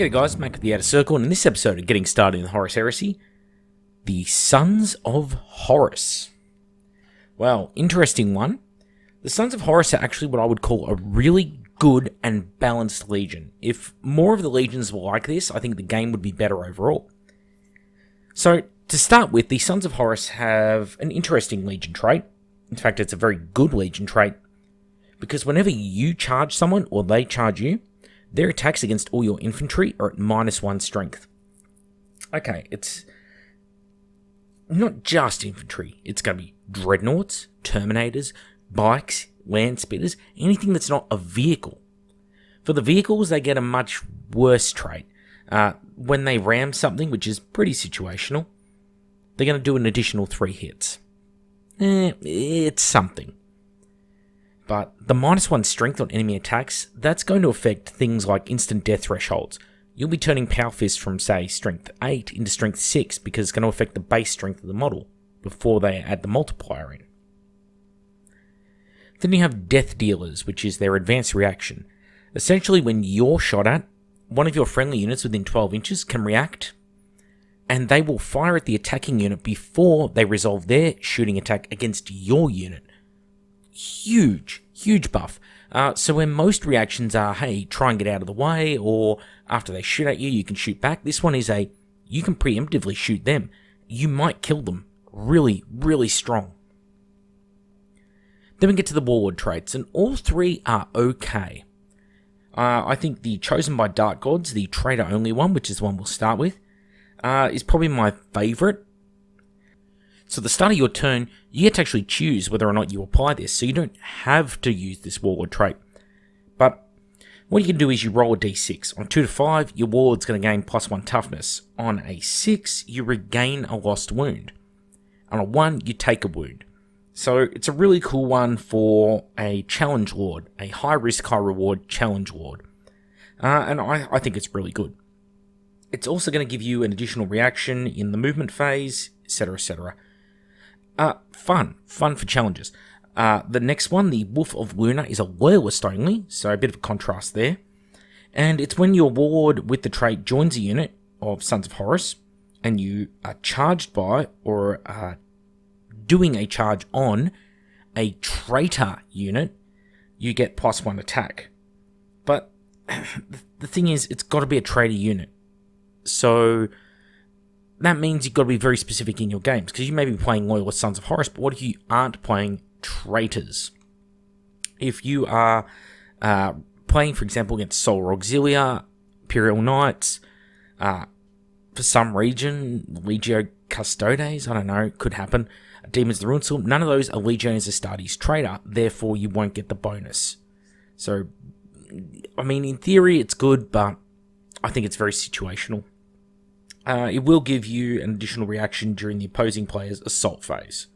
G'day guys, Mac with the Outer Circle, and in this episode of Getting Started in the Horus Heresy, the Sons of Horus. Well, interesting one. The Sons of Horus are actually what I would call a really good and balanced legion. If more of the legions were like this, I think the game would be better overall. So, to start with, the Sons of Horus have an interesting legion trait. In fact, it's a very good legion trait, because whenever you charge someone, or they charge you, their attacks against all your infantry are at -1 strength. Okay, it's not just infantry. It's going to be dreadnoughts, terminators, bikes, land speeders, anything that's not a vehicle. For the vehicles, they get a much worse trait. When they ram something, which is pretty situational, they're going to do an additional 3 hits. It's something. But the -1 strength on enemy attacks, that's going to affect things like instant death thresholds. You'll be turning Power Fist from, say, strength 8 into strength 6 because it's going to affect the base strength of the model before they add the multiplier in. Then you have Death Dealers, which is their advanced reaction. Essentially, when you're shot at, one of your friendly units within 12 inches can react, and they will fire at the attacking unit before they resolve their shooting attack against your unit. Huge buff. So when most reactions are, hey, try and get out of the way, or after they shoot at you, you can shoot back. This one is you can preemptively shoot them. You might kill them. Really strong. Then we get to the Warlord traits, and all 3 are okay. I think the Chosen by Dark Gods, the Traitor Only one, which is the one we'll start with, is probably my favourite. So at the start of your turn, you get to actually choose whether or not you apply this, so you don't have to use this Warlord trait. But what you can do is you roll a d6. On 2 to 5, your Warlord's going to gain +1 toughness. On a 6, you regain a lost wound. On a 1, you take a wound. So it's a really cool one for a challenge lord, a high risk, high reward challenge lord. And I think it's really good. It's also going to give you an additional reaction in the movement phase, etc, etc. Fun for challenges. The next one, the Wolf of Luna, is a loyalist only, so a bit of a contrast there. And it's when your warlord with the trait joins a unit of Sons of Horus, and you are charged by, or doing a charge on, a traitor unit, you get +1 attack. But the thing is, it's got to be a traitor unit. So that means you've got to be very specific in your games, because you may be playing Loyalist Sons of Horus, but what if you aren't playing traitors? If you are playing, for example, against Solar Auxilia, Imperial Knights, for some reason, Legio Custodes, I don't know, could happen, Demons of the Ruin Sword, none of those are Legiones Astartes traitor, therefore you won't get the bonus. So, I mean, in theory it's good, but I think it's very situational. It will give you an additional reaction during the opposing player's assault phase.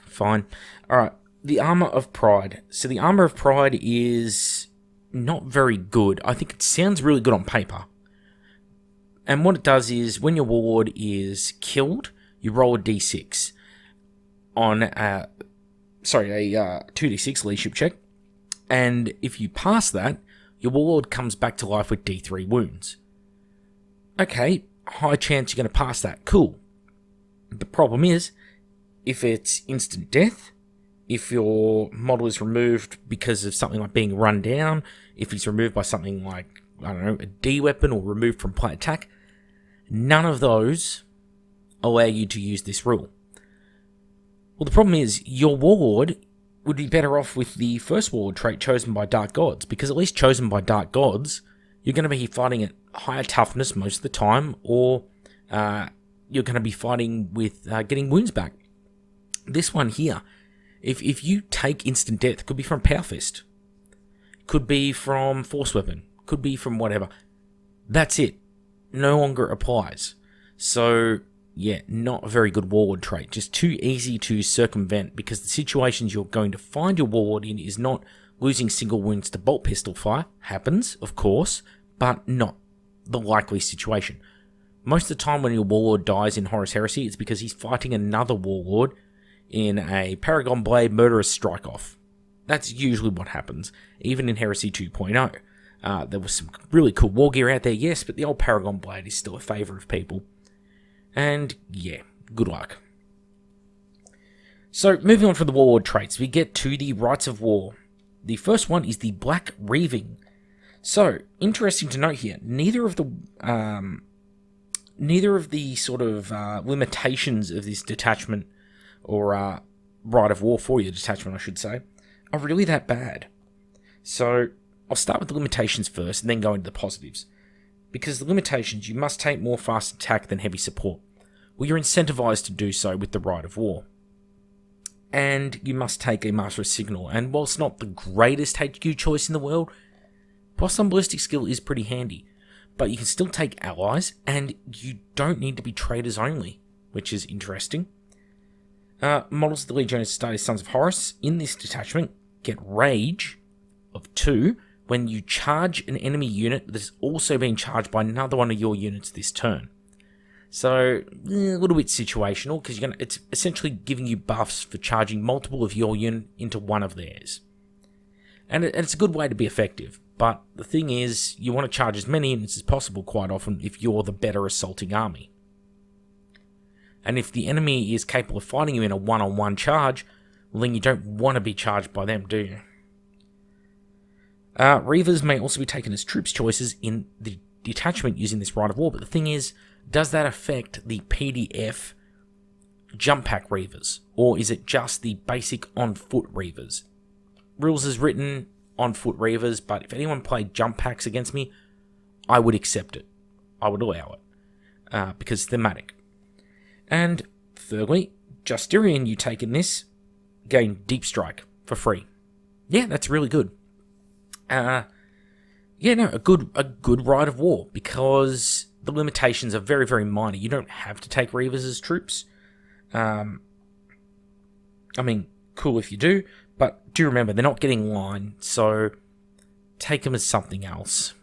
Fine. Alright, the Armour of Pride. So the Armour of Pride is not very good. I think it sounds really good on paper. And what it does is, when your warlord is killed, you roll a d6 on a 2d6 leadership check. And if you pass that, your warlord comes back to life with d3 wounds. Okay, high chance you're going to pass that. Cool. The problem is, if it's instant death, if your model is removed because of something like being run down, if it's removed by something like, I don't know, a D weapon, or removed from play attack, none of those allow you to use this rule. Well, the problem is, your warlord would be better off with the first warlord trait, Chosen by Dark Gods, because at least Chosen by Dark Gods, you're going to be fighting at higher toughness most of the time, or you're going to be fighting with getting wounds back. This one here, if you take instant death, could be from Power Fist, could be from Force Weapon, could be from whatever. That's it. No longer applies. So, yeah, not a very good warlord trait. Just too easy to circumvent, because the situations you're going to find your warlord in is not losing single wounds to bolt pistol fire. Happens, of course, but not the likely situation. Most of the time when your warlord dies in Horus Heresy, it's because he's fighting another warlord in a Paragon Blade Murderous Strike-Off. That's usually what happens, even in Heresy 2.0. There was some really cool war gear out there, yes, but the old Paragon Blade is still a favourite of people. And yeah, good luck. So, moving on from the Warlord traits, we get to the Rites of War. The first one is the Black Reaving. So, interesting to note here, neither of the sort of limitations of this detachment, or Rite of War for your detachment, I should say, are really that bad. So, I'll start with the limitations first, and then go into the positives. Because the limitations, you must take more fast attack than heavy support. Well, you're incentivized to do so with the Rite of War. And you must take a Master of Signal, and whilst not the greatest HQ choice in the world, Plus on ballistic skill is pretty handy, but you can still take allies, and you don't need to be traders only, which is interesting. Models of the Legiones Astartes Sons of Horus in this detachment get Rage of 2 when you charge an enemy unit that is also being charged by another one of your units this turn. So, a little bit situational, because it's essentially giving you buffs for charging multiple of your unit into one of theirs. And it's a good way to be effective, but the thing is, you want to charge as many units as possible quite often if you're the better assaulting army. And if the enemy is capable of fighting you in a one-on-one charge, well then you don't want to be charged by them, do you? Reavers may also be taken as troops choices in the detachment using this Rite of War, but the thing is, does that affect the PDF jump pack Reavers, or is it just the basic on-foot Reavers? Rules is written on-foot Reavers, but if anyone played jump packs against me, I would accept it. I would allow it, because it's thematic. And thirdly, Justinian you take in this, gain Deep Strike for free. Yeah, that's really good. A good Rite of War, because the limitations are very, very minor. You don't have to take Reavers as troops. Cool if you do, but do remember, they're not getting line, so take them as something else,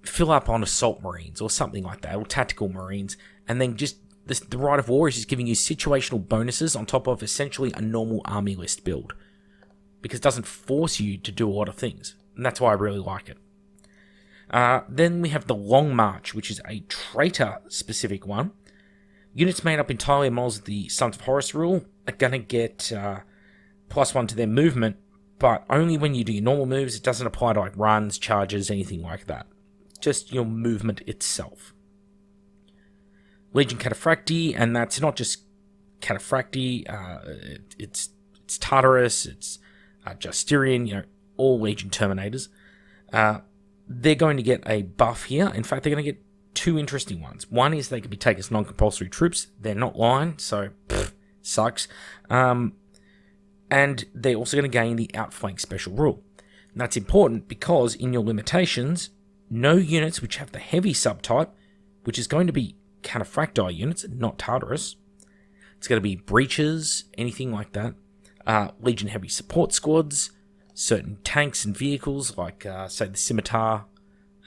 fill up on Assault Marines or something like that, or Tactical Marines, and then just, the Rite of War is just giving you situational bonuses on top of essentially a normal army list build, because it doesn't force you to do a lot of things, and that's why I really like it. Then we have the Long March, which is a traitor-specific one. Units made up entirely of models of the Sons of Horus rule are going to get +1 to their movement, but only when you do your normal moves. It doesn't apply to like runs, charges, anything like that. Just your movement itself. Legion Cataphracti, and that's not just Cataphracti, it's Tartarus, it's Justinian, all Legion Terminators. They're going to get a buff here. In fact, they're going to get two interesting ones. One is they can be taken as non-compulsory troops. They're not line, so sucks. And they're also going to gain the Outflank Special Rule. And that's important because in your limitations, no units which have the heavy subtype, which is going to be Cataphracti units, not Tartarus. It's going to be breaches, anything like that. Legion Heavy Support Squads, certain tanks and vehicles like, say, the Scimitar,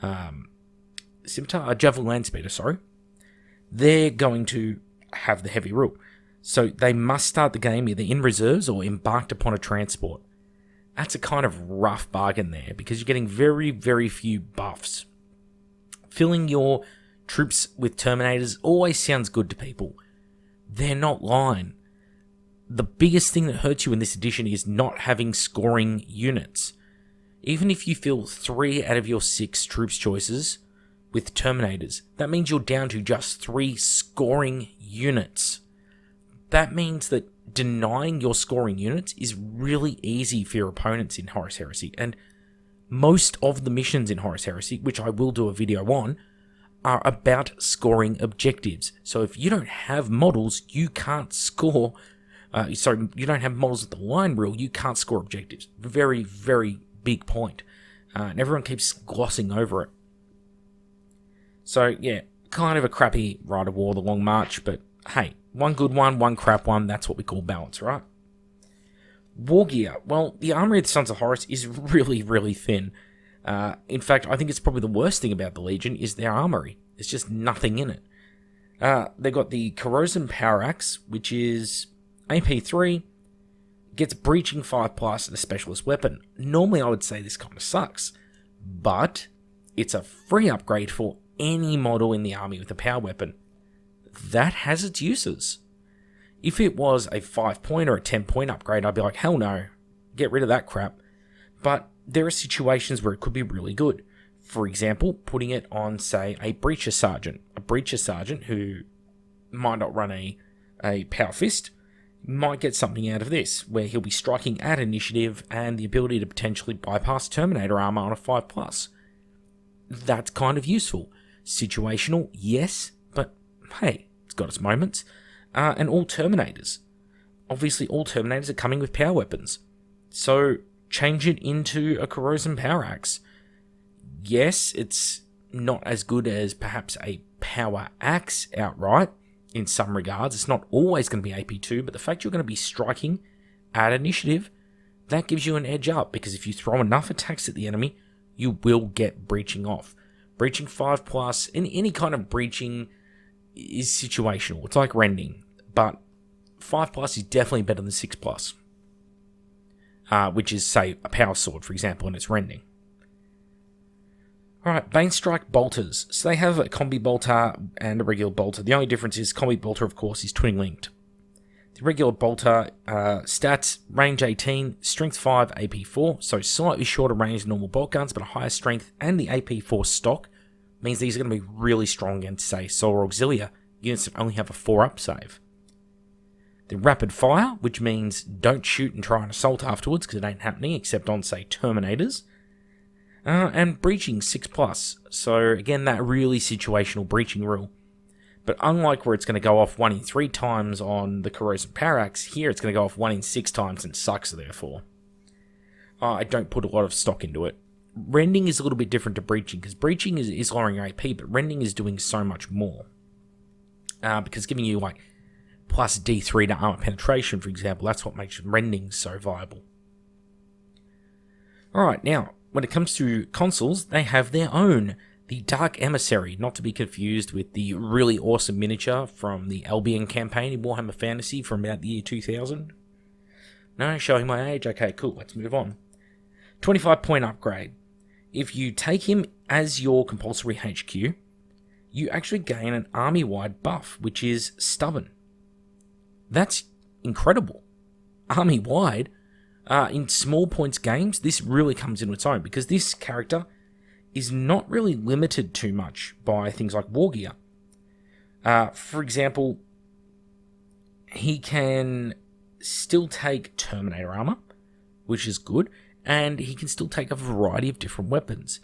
Javelin Landspeeder, sorry. They're going to have the heavy rule. So they must start the game either in reserves or embarked upon a transport. That's a kind of rough bargain there because you're getting very, very few buffs. Filling your troops with Terminators always sounds good to people. They're not line. The biggest thing that hurts you in this edition is not having scoring units. Even if you fill 3 out of your 6 troops choices with Terminators, that means you're down to just 3 scoring units. That means that denying your scoring units is really easy for your opponents in Horus Heresy, and most of the missions in Horus Heresy, which I will do a video on, are about scoring objectives. So if you don't have models, you can't score. You don't have models with the line rule, you can't score objectives. Very, very big point. And everyone keeps glossing over it. So, yeah, kind of a crappy Rite of War, the Long March, but hey, one good one, one crap one, that's what we call balance, right? War gear. Well, the armory of the Sons of Horus is really, really thin. In fact, I think it's probably the worst thing about the Legion is their armory. There's just nothing in it. They've got the Corrosion Power Axe, which is AP3, Gets breaching 5+ and a specialist weapon. Normally I would say this kind of sucks, but it's a free upgrade for any model in the army with a power weapon. That has its uses. If it was a 5-point or a 10-point upgrade, I'd be like, hell no, get rid of that crap. But there are situations where it could be really good. For example, putting it on, say, a breacher sergeant. A breacher sergeant who might not run a power fist might get something out of this, where he'll be striking at initiative and the ability to potentially bypass Terminator armor on a 5+. That's kind of useful. Situational, yes, but hey, it's got its moments. And all Terminators. Obviously, all Terminators are coming with power weapons. So, change it into a corrosion power axe. Yes, it's not as good as perhaps a power axe outright, in some regards. It's not always going to be AP2, but the fact you're going to be striking at initiative, that gives you an edge up, because if you throw enough attacks at the enemy, you will get breaching off. Breaching 5+, any kind of breaching is situational. It's like rending, but 5+ is definitely better than 6+, which is, say, a power sword, for example, and it's rending. Alright, Bane Strike Bolters. So they have a Combi Bolter and a regular Bolter. The only difference is Combi Bolter, of course, is twin linked. The regular Bolter, stats, range 18, strength 5, AP 4, so slightly shorter range than normal bolt guns, but a higher strength, and the AP 4 stock means these are going to be really strong against, say, Solar Auxilia, units that only have a 4-up save. The Rapid Fire, which means don't shoot and try and assault afterwards, because it ain't happening, except on, say, Terminators. And breaching 6+, so again, that really situational breaching rule. But unlike where it's going to go off 1 in 3 times on the Corrosive Power Axe, here it's going to go off 1 in 6 times and sucks, therefore. I don't put a lot of stock into it. Rending is a little bit different to breaching, because breaching is lowering your AP, but rending is doing so much more. Because giving you, like, plus D3 to armor penetration, for example, that's what makes rending so viable. Alright, now, when it comes to consoles, they have their own. The Dark Emissary, not to be confused with the really awesome miniature from the Albion campaign in Warhammer Fantasy from about the year 2000. No, showing my age? Okay, cool, let's move on. 25-point upgrade. If you take him as your compulsory HQ, you actually gain an army-wide buff, which is Stubborn. That's incredible. Army-wide? In small points games, this really comes into its own, because this character is not really limited too much by things like war gear. For example, he can still take Terminator armor, which is good, and he can still take a variety of different weapons.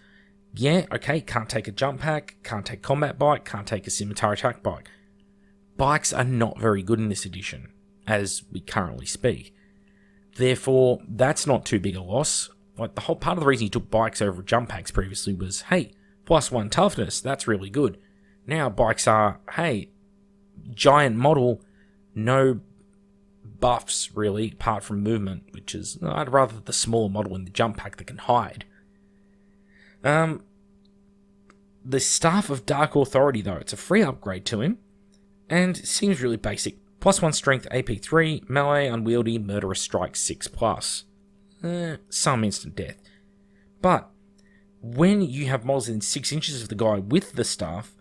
Yeah, okay, can't take a jump pack, can't take combat bike, can't take a scimitar attack bike. Bikes are not very good in this edition, as we currently speak. Therefore, that's not too big a loss. Like, the whole part of the reason you took bikes over jump packs previously was, hey, +1 toughness, that's really good. Now bikes are, hey, giant model, no buffs really, apart from movement, which is, I'd rather the smaller model in the jump pack that can hide. The Staff of Dark Authority, though, it's a free upgrade to him, and it seems really basic. +1 strength, AP 3, melee, unwieldy, murderous strike 6+. Some instant death. But when you have models in 6 inches of the guy with the staff,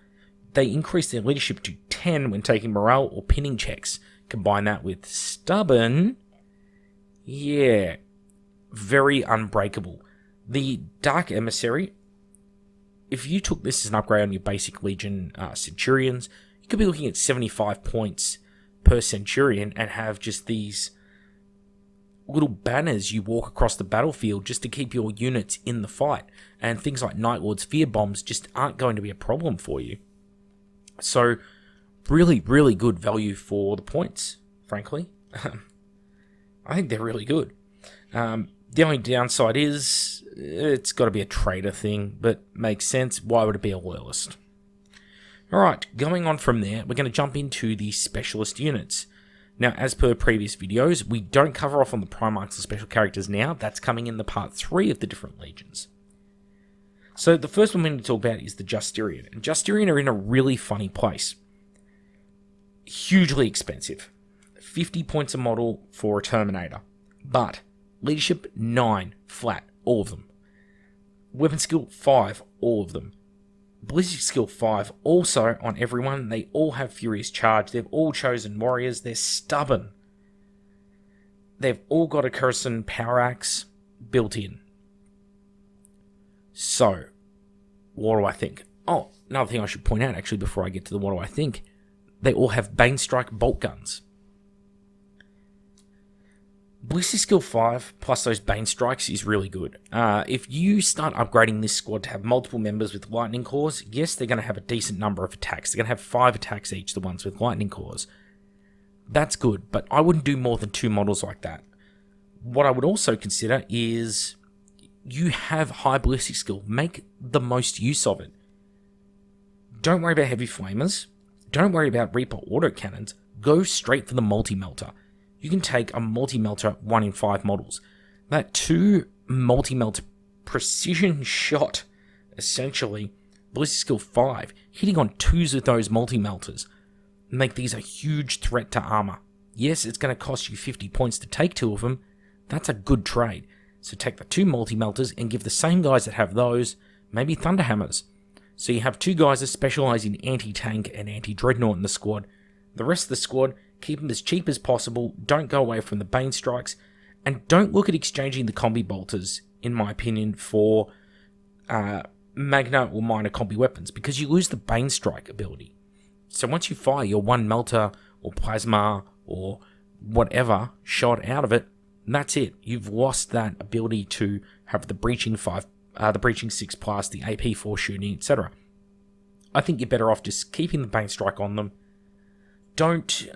they increase their leadership to 10 when taking morale or pinning checks. Combine that with Stubborn. Yeah, very unbreakable. The Dark Emissary, if you took this as an upgrade on your basic Legion Centurions, you could be looking at 75 points per Centurion and have just these little banners you walk across the battlefield just to keep your units in the fight. And things like Night Lord's Fear Bombs just aren't going to be a problem for you. So, really, really good value for the points, frankly. I think they're really good. The only downside is, it's got to be a trader thing, but makes sense. Why would it be a loyalist? Alright, going on from there, we're going to jump into the specialist units. Now, as per previous videos, we don't cover off on the Primarchs or special characters now. That's coming in the part 3 of the different legions. So the first one we need to talk about is the Justinian. And Justinian are in a really funny place. Hugely expensive. 50 points a model for a Terminator. But leadership 9 flat, all of them. Weapon skill 5, all of them. Ballistic skill 5 also on everyone. They all have furious charge. They've all chosen warriors. They're stubborn. They've all got a Curson power axe built in. So, what do I think? Oh, another thing I should point out actually before I get to the what do I think. They all have Bane Strike bolt guns. Ballistic skill 5 plus those Bane Strikes is really good. If you start upgrading this squad to have multiple members with lightning cores, yes, they're going to have a decent number of attacks. They're going to have 5 attacks each, the ones with lightning cores. That's good, but I wouldn't do more than 2 models like that. What I would also consider is you have high ballistic skill. Make the most use of it. Don't worry about heavy flamers. Don't worry about Reaper autocannons. Go straight for the multi-melter. You can take a multi-melter 1 in 5 models. That 2 multi-melter precision shot, essentially, ballistic skill 5, hitting on 2s with those multi-melters, make these a huge threat to armor. Yes, it's going to cost you 50 points to take 2 of them. That's a good trade. So take the 2 multi-melters and give the same guys that have those, maybe Thunderhammers. So you have 2 guys that specialise in anti-tank and anti-dreadnought in the squad. The rest of the squad, keep them as cheap as possible, don't go away from the Bane Strikes, and don't look at exchanging the combi bolters, in my opinion, for Magna or minor combi weapons, because you lose the Bane Strike ability. So once you fire your 1 melter or plasma or whatever shot out of it, that's it. You've lost that ability to have the breaching 5, the breaching 6 plus, the AP 4 shooting, etc. I think you're better off just keeping the Bane Strike on them. Don't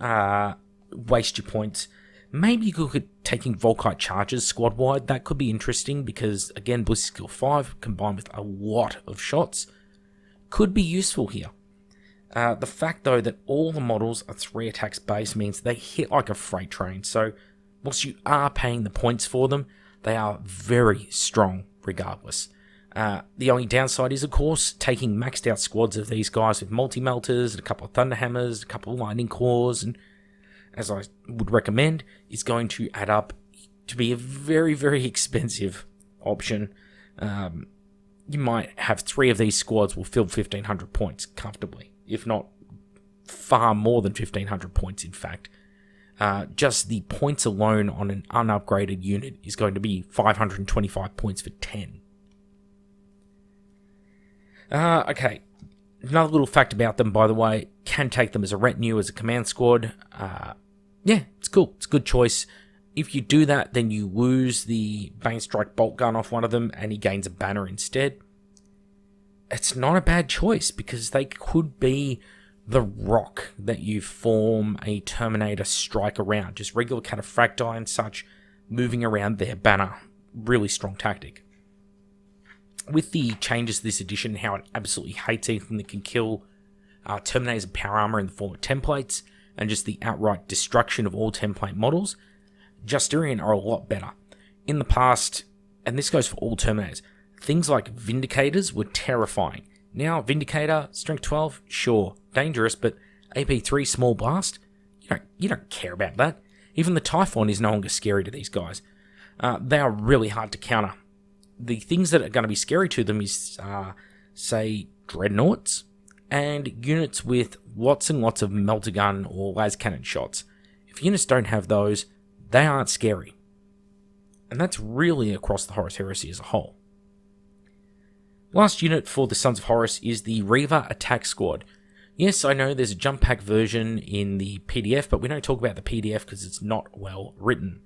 waste your points. Maybe you could look at taking Volkite charges squad-wide. That could be interesting because, again, ballistic skill 5 combined with a lot of shots could be useful here. The fact, though, that all the models are 3 attacks base means they hit like a freight train. So, whilst you are paying the points for them, they are very strong regardless. The only downside is, of course, taking maxed out squads of these guys with multi-melters, and a couple of Thunderhammers, a couple of lightning cores, and as I would recommend, is going to add up to be a very, very expensive option. You might have 3 of these squads will fill 1,500 points comfortably, if not far more than 1,500 points, in fact. Just the points alone on an unupgraded unit is going to be 525 points for 10. Okay, another little fact about them, by the way, can take them as a retinue, as a command squad. Yeah, it's cool. It's a good choice. If you do that, then you lose the Bane Strike bolt gun off one of them, and he gains a banner instead. It's not a bad choice, because they could be the rock that you form a Terminator strike around. Just regular cataphracti and such, moving around their banner. Really strong tactic. With the changes to this edition, how it absolutely hates anything that can kill Terminators and power armor in the form of templates, and just the outright destruction of all template models, Justinian are a lot better. In the past, and this goes for all Terminators, things like Vindicators were terrifying. Now, Vindicator, strength 12, sure, dangerous, but AP3 small blast, you don't care about that. Even the Typhon is no longer scary to these guys. They are really hard to counter. The things that are going to be scary to them is, say, Dreadnoughts, and units with lots and lots of melter gun or las cannon shots. If units don't have those, they aren't scary. And that's really across the Horus Heresy as a whole. Last unit for the Sons of Horus is the Reaver Attack Squad. Yes, I know there's a jump pack version in the PDF, but we don't talk about the PDF because it's not well written.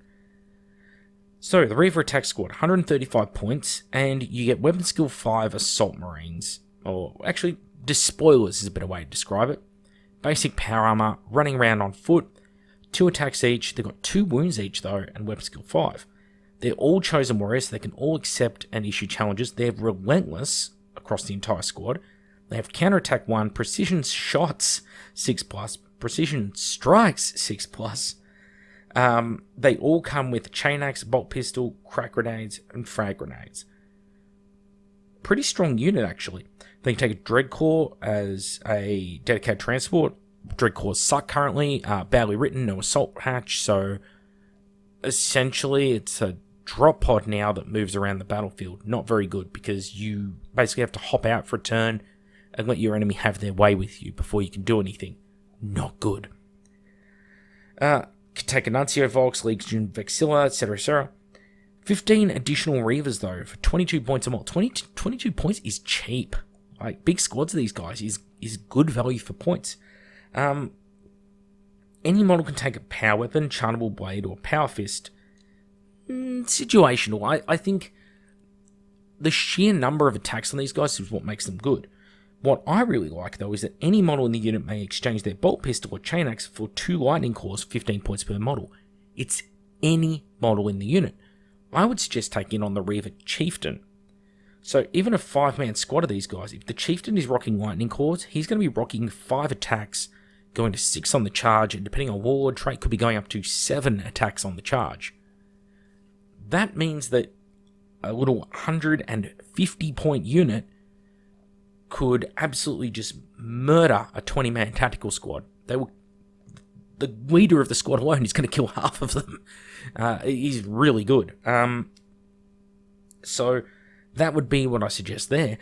So, the Reaver Attack Squad, 135 points, and you get Weapon Skill 5 Assault Marines. Or, actually, Despoilers is a better way to describe it. Basic power armor, running around on foot, 2 attacks each, they've got 2 wounds each though, and Weapon Skill 5. They're all chosen warriors, so they can all accept and issue challenges. They're relentless across the entire squad. They have counterattack 1, precision shots 6+, precision strikes 6+. They all come with chain axe, bolt pistol, crack grenades, and frag grenades. Pretty strong unit, actually. They can take a Dreadcore as a dedicated transport. Dreadcores suck currently, badly written, no assault hatch, so essentially it's a drop pod now that moves around the battlefield. Not very good, because you basically have to hop out for a turn and let your enemy have their way with you before you can do anything. Not good. Can take a Nuncio, Volks, Legion, Vexilla, etc, etc. 15 additional Reavers, though, for 22 points or more. 22 points is cheap. Like, big squads of these guys is good value for points. Any model can take a Power Weapon, Charnable Blade, or Power Fist. Situational. I think the sheer number of attacks on these guys is what makes them good. What I really like, though, is that any model in the unit may exchange their Bolt Pistol or Chain Axe for 2 Lightning Cores, 15 points per model. It's any model in the unit. I would suggest taking on the Reaver Chieftain. So even a 5-man squad of these guys, if the Chieftain is rocking Lightning Cores, he's going to be rocking 5 attacks, going to 6 on the charge, and depending on Warlord trait, could be going up to 7 attacks on the charge. That means that a little 150 point unit could absolutely just murder a 20-man tactical squad. The leader of the squad alone is going to kill half of them. He's really good. So that would be what I suggest there.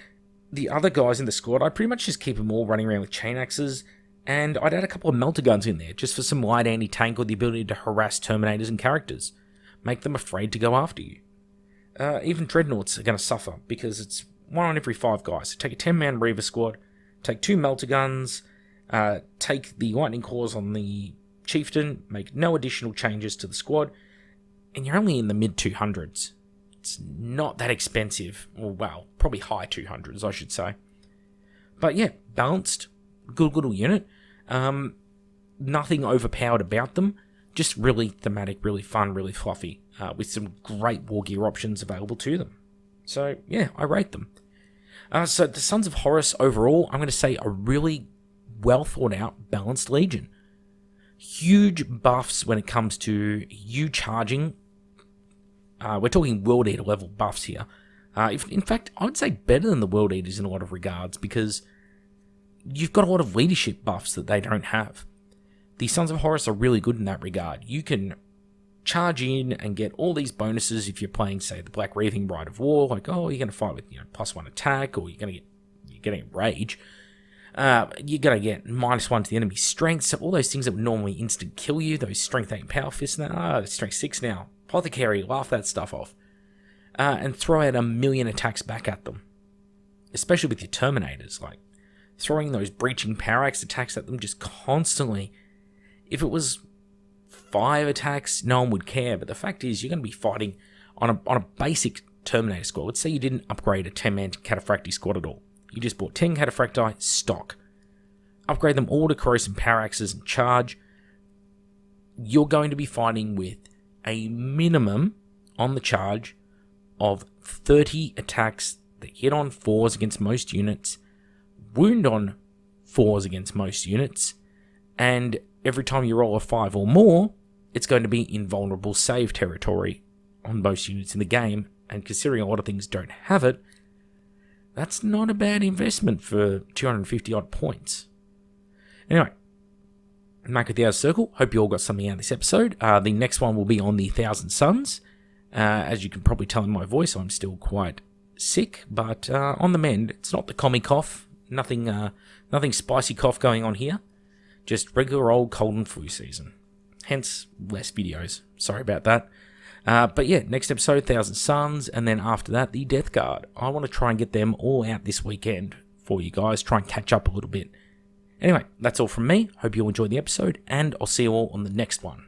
The other guys in the squad, I'd pretty much just keep them all running around with chain axes, and I'd add a couple of melter guns in there, just for some light anti-tank or the ability to harass Terminators and characters. Make them afraid to go after you. Even Dreadnoughts are going to suffer, because it's 1 on every 5 guys. So take a 10-man Reaver squad, take 2 melter guns, take the Lightning Cores on the Chieftain, make no additional changes to the squad, and you're only in the mid-200s. It's not that expensive. Well, probably high 200s, I should say. But yeah, balanced, good little unit. Nothing overpowered about them. Just really thematic, really fun, really fluffy, with some great war gear options available to them. So yeah, I rate them. So the Sons of Horus overall, I'm going to say a really well thought out, balanced legion. Huge buffs when it comes to you charging. We're talking World Eater level buffs here. In fact, I would say better than the World Eaters in a lot of regards, because you've got a lot of leadership buffs that they don't have. The Sons of Horus are really good in that regard. You can charge in and get all these bonuses if you're playing, say, the Black Reaving Rite of War, like, oh, you're going to fight with, +1 attack, or you're getting rage. You're going to get -1 to the enemy's strength, so all those things that would normally instant kill you, those strength 8 power fists now, strength 6 now. Apothecary, laugh that stuff off. And throw out 1,000,000 attacks back at them. Especially with your Terminators, like, throwing those breaching power axe attacks at them just constantly. If it was 5 attacks, no one would care, but the fact is you're going to be fighting on a basic Terminator squad. Let's say you didn't upgrade a 10-man Cataphractii squad at all. You just bought 10 Cataphractii stock. Upgrade them all to corrosive power axes and charge. You're going to be fighting with a minimum on the charge of 30 attacks that hit on 4s against most units, wound on 4s against most units, and every time you roll a 5 or more, it's going to be invulnerable save territory on most units in the game, and considering a lot of things don't have it, that's not a bad investment for 250 odd points. Anyway, Mac with the Outer Circle, hope you all got something out of this episode. The next one will be on the 1,000 Suns. As you can probably tell in my voice, I'm still quite sick, but on the mend. It's not the commie cough, nothing spicy cough going on here. Just regular old cold and flu season. Hence, less videos. Sorry about that. But yeah, next episode, 1,000 Suns, and then after that, the Death Guard. I want to try and get them all out this weekend for you guys. Try and catch up a little bit. Anyway, that's all from me. Hope you all enjoyed the episode, and I'll see you all on the next one.